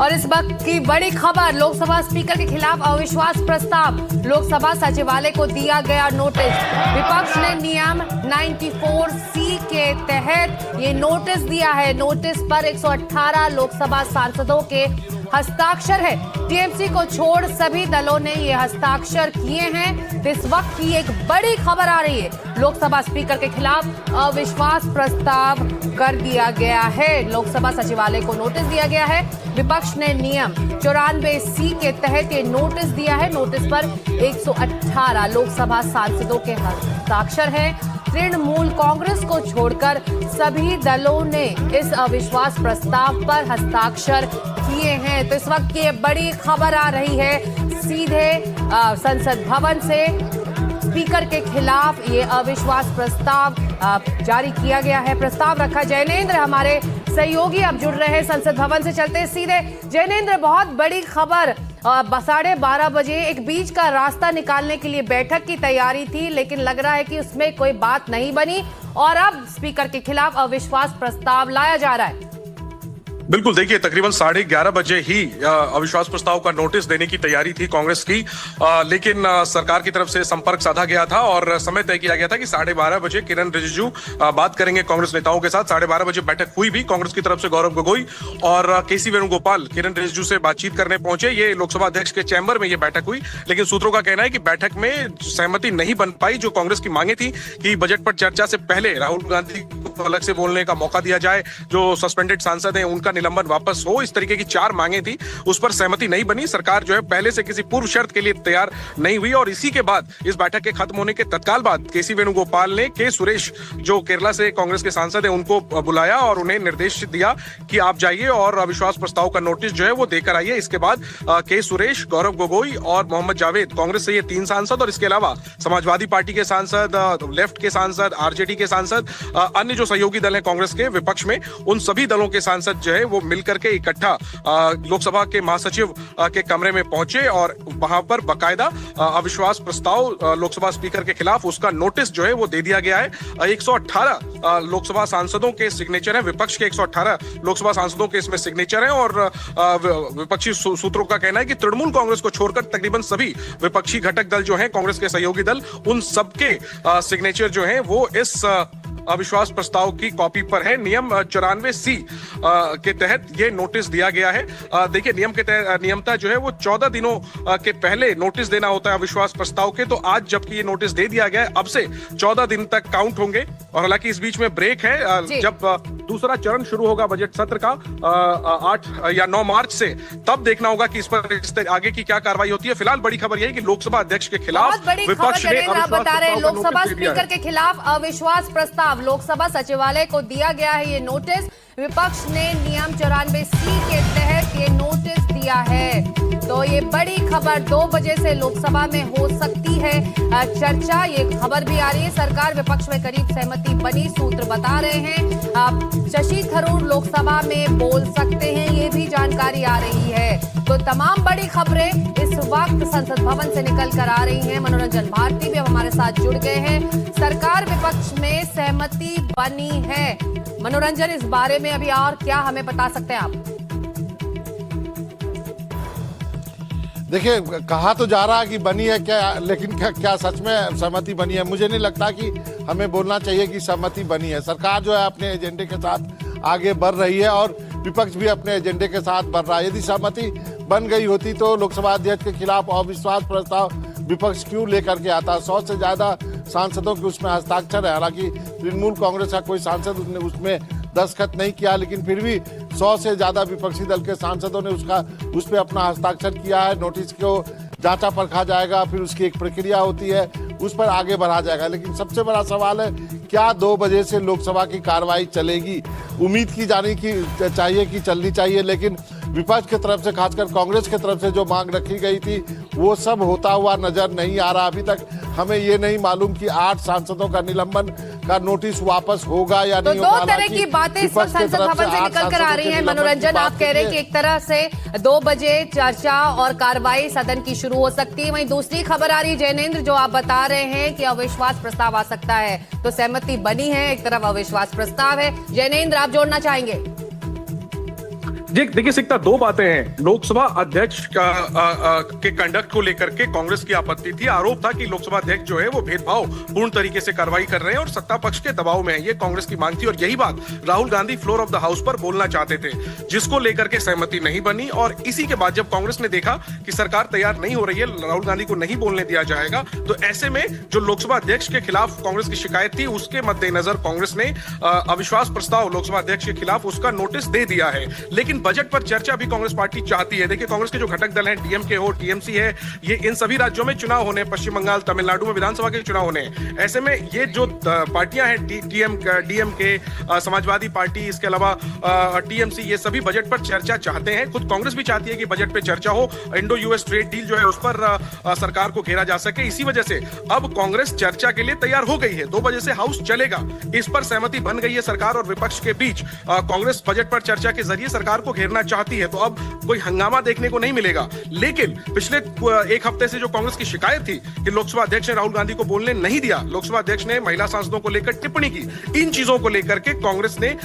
और इस वक्त की बड़ी खबर, लोकसभा स्पीकर के खिलाफ अविश्वास प्रस्ताव, लोकसभा सचिवालय को दिया गया नोटिस। विपक्ष ने नियम 94C के तहत ये नोटिस दिया है। नोटिस पर 118 लोकसभा सांसदों के हस्ताक्षर है। टीएमसी को छोड़ सभी दलों ने ये हस्ताक्षर किए हैं। तो इस वक्त की एक बड़ी खबर आ रही है, लोकसभा स्पीकर के खिलाफ अविश्वास प्रस्ताव कर दिया गया है। लोकसभा सचिवालय को नोटिस दिया गया है। विपक्ष ने नियम 94C के तहत ये नोटिस दिया है। नोटिस पर 118 लोकसभा सांसदों के हस्ताक्षर हैं। तृणमूल कांग्रेस को छोड़कर सभी दलों ने इस अविश्वास प्रस्ताव पर हस्ताक्षर किए हैं। तो इस वक्त ये बड़ी खबर आ रही है, सीधे संसद भवन से स्पीकर के खिलाफ ये अविश्वास प्रस्ताव जारी किया गया है। प्रस्ताव रखा जैनेंद्र, हमारे सहयोगी अब जुड़ रहे हैं संसद भवन से। चलते सीधे जैनेंद्र, बहुत बड़ी खबर, 12:30 बजे एक बीच का रास्ता निकालने के लिए बैठक की तैयारी थी, लेकिन लग रहा है कि उसमें कोई बात नहीं बनी और अब स्पीकर के खिलाफ अविश्वास प्रस्ताव लाया जा रहा है। बिल्कुल, देखिए तकरीबन 11:30 बजे ही अविश्वास प्रस्ताव का नोटिस देने की तैयारी थी कांग्रेस की, लेकिन सरकार की तरफ से संपर्क साधा गया था और समय तय किया गया था कि 12:30 बजे किरण रिजिजू बात करेंगे कांग्रेस नेताओं के साथ। 12:30 बजे बैठक हुई भी। कांग्रेस की तरफ से गौरव गोगोई और केसी वेणुगोपाल किरण रिजिजू से बातचीत करने पहुंचे। ये लोकसभा अध्यक्ष के चैम्बर में ये बैठक हुई, लेकिन सूत्रों का कहना है कि बैठक में सहमति नहीं बन पाई। जो कांग्रेस की मांगे थी कि बजट पर चर्चा से पहले राहुल गांधी को अलग से बोलने का मौका दिया जाए, जो सस्पेंडेड सांसद हैं उनका निलंबन वापस हो, इस तरीके की 4 मांगे थी, उस पर सहमति नहीं बनी। सरकार जो है पहले से किसी पूर्व शर्त के लिए तैयार नहीं हुई और इसी के बाद, इस बैठक के खत्म होने के तत्काल बाद केसी वेणुगोपाल ने के सुरेश, जो केरला से कांग्रेस के सांसद हैं, उनको बुलाया और उन्हें निर्देश दिया कि आप जाइए और अविश्वास प्रस्ताव का नोटिस जो है वो देकर आइए। इसके बाद के सुरेश, गौरव गोगोई और मोहम्मद जावेद, कांग्रेस से ये 3 सांसद और इसके अलावा समाजवादी पार्टी के सांसद, लेफ्ट के सांसद, आरजेडी के सांसद, अन्य जो सहयोगी दल हैं कांग्रेस के विपक्ष में, उन सभी दलों के सांसद जो है वो करके इकट्ठा लोकसभा के महासचिव के कमरे में पहुंचे और वहां पर बकायदा अविश्वास प्रस्ताव लोकसभा स्पीकर के खिलाफ, उसका नोटिस जो है वो दे दिया गया है। 118 लोकसभा सांसदों के सिग्नेचर हैं, विपक्ष के 118 लोकसभा सांसदों के इसमें सिग्नेचर हैं और विपक्षी सूत्रों का कहना है कि तृणमूल कांग्रेस को छोड़कर तकरीबन सभी विपक्षी घटक दल जो हैं, कांग्रेस के सहयोगी दल, उन सबके सिग्नेचर जो हैं वो इस अविश्वास प्रस्ताव की कॉपी पर है। नियम 94C के तहत ये नोटिस दिया गया है। देखिए नियम के तहत नियमता जो है वो 14 दिनों के पहले नोटिस देना होता है अविश्वास प्रस्ताव के। तो आज जबकि ये नोटिस दे दिया गया है, अब से 14 दिन तक काउंट होंगे और हालांकि इस बीच में ब्रेक है। जब दूसरा चरण शुरू होगा बजट सत्र का 8 या 9 मार्च से, तब देखना होगा कि इस पर आगे की क्या कार्रवाई होती है। फिलहाल बड़ी खबर यह है कि लोकसभा अध्यक्ष के खिलाफ विपक्ष ने बता रहे हैं, लोकसभा स्पीकर के खिलाफ अविश्वास प्रस्ताव, लोकसभा सचिवालय को दिया गया है ये नोटिस। विपक्ष ने नियम 94C के तहत ये नोटिस दिया है। तो ये बड़ी खबर, 2 बजे से लोकसभा में हो सकती है चर्चा, ये खबर भी आ रही है। सरकार विपक्ष में करीब सहमति बनी, सूत्र बता रहे हैं। शशि थरूर लोकसभा में बोल सकते हैं, ये भी जानकारी आ रही है। तो तमाम बड़ी खबरें इस वक्त संसद भवन से निकल कर आ रही हैं। मनोरंजन भारती भी अब हमारे साथ जुड़ गए हैं। सरकार विपक्ष में सहमति बनी है। मनोरंजन, इस बारे में अभी और क्या हमें बता सकते हैं आप? देखिए, कहा तो जा रहा है कि बनी है क्या, लेकिन क्या सच में सहमति बनी है? मुझे नहीं लगता कि हमें बोलना चाहिए कि सहमति बनी है। सरकार जो है अपने एजेंडे के साथ आगे बढ़ रही है और विपक्ष भी अपने एजेंडे के साथ बढ़ रहा है। यदि सहमति बन गई होती तो लोकसभा अध्यक्ष के खिलाफ अविश्वास प्रस्ताव विपक्ष क्यों लेकर के आता? 100 से ज्यादा सांसदों के उसमें हस्ताक्षर है। हालांकि तृणमूल कांग्रेस का कोई सांसद उसमें दस्तखत नहीं किया, लेकिन फिर भी 100 से ज्यादा विपक्षी दल के सांसदों ने उस पर अपना हस्ताक्षर किया है। नोटिस को जांचा परखा जाएगा, फिर उसकी एक प्रक्रिया होती है, उस पर आगे बढ़ा जाएगा। लेकिन सबसे बड़ा सवाल है, क्या 2 बजे से लोकसभा की कार्रवाई चलेगी? उम्मीद की जानी की चाहिए कि चलनी चाहिए, लेकिन विपक्ष की तरफ से, खासकर कांग्रेस की तरफ से जो मांग रखी गई थी, वो सब होता हुआ नजर नहीं आ रहा। अभी तक हमें ये नहीं मालूम कि 8 सांसदों का निलंबन का नोटिस वापस होगा या नहीं होगा। 2 तरह की बातें इस वक्त संसद भवन से निकल कर आ रही हैं। मनोरंजन, आप कह रहे हैं कि एक तरह से 2 बजे चर्चा और कार्रवाई सदन की शुरू हो सकती है। वहीं दूसरी खबर आ रही है जैनेंद्र, जो आप बता रहे हैं कि अविश्वास प्रस्ताव आ सकता है। तो सहमति बनी है, एक तरफ अविश्वास प्रस्ताव है। जैनेंद्र, आप जोड़ना चाहेंगे? देखिए सिकता, दो बातें हैं। लोकसभा अध्यक्ष के कंडक्ट को लेकर के कांग्रेस की आपत्ति थी। आरोप था कि लोकसभा अध्यक्ष जो है वो भेदभाव पूर्ण तरीके से कार्रवाई कर रहे हैं और सत्ता पक्ष के दबाव में है, ये कांग्रेस की मांग थी। और यही बात Rahul Gandhi floor of the house पर बोलना चाहते थे, जिसको लेकर के सहमति नहीं बनी। और इसी के बाद जब कांग्रेस ने देखा कि सरकार तैयार नहीं हो रही है, राहुल गांधी को नहीं बोलने दिया जाएगा, तो ऐसे में जो लोकसभा अध्यक्ष के खिलाफ कांग्रेस की शिकायत थी, उसके मद्देनजर कांग्रेस ने अविश्वास प्रस्ताव लोकसभा अध्यक्ष के खिलाफ उसका नोटिस दे दिया है। लेकिन बजट पर चर्चा भी कांग्रेस पार्टी चाहती है। देखिए, कांग्रेस के जो घटक दल हैं, डीएमके हो, टीएमसी है, ये इन सभी राज्यों में चुनाव होने, पश्चिम बंगाल, तमिलनाडु में विधानसभा के चुनाव होने हैं। ऐसे में ये जो पार्टियां हैं, डीएमके, समाजवादी पार्टी, इसके अलावा टीएमसी, ये सभी बजट पर चर्चा चाहते हैं। खुद कांग्रेस भी चाहती है कि बजट पर चर्चा हो, इंडो यूएस ट्रेड डील जो है उस पर सरकार को घेरा जा सके। इसी वजह से अब कांग्रेस चर्चा के लिए तैयार हो गई है। 2 बजे से हाउस चलेगा, इस पर सहमति बन गई है सरकार और विपक्ष के बीच। कांग्रेस बजट पर चर्चा के जरिए सरकार को घेरना चाहती है, तो अब कोई हंगामा देखने को नहीं मिलेगा। लेकिन पिछले 1 हफ्ते से जो कांग्रेस की शिकायत थी कि लोकसभा अध्यक्ष ने राहुल गांधी को बोलने नहीं दिया, लोकसभा अध्यक्ष ने महिला सांसदों को लेकर टिप्पणी की, इन चीजों को लेकर के कांग्रेस ने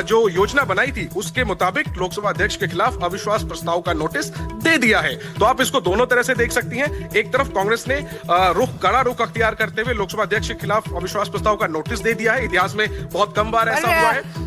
जो योजना बनाई थी उसके मुताबिक लोकसभा अध्यक्ष के खिलाफ अविश्वास प्रस्ताव का नोटिस दे दिया है। तो आप इसको दोनों तरह से देख सकती हैं। एक तरफ कांग्रेस ने कड़ा रुख अख्तियार करते हुए लोकसभा अध्यक्ष के खिलाफ अविश्वास प्रस्ताव का नोटिस दे दिया है। इतिहास में बहुत कम बार ऐसा हुआ है।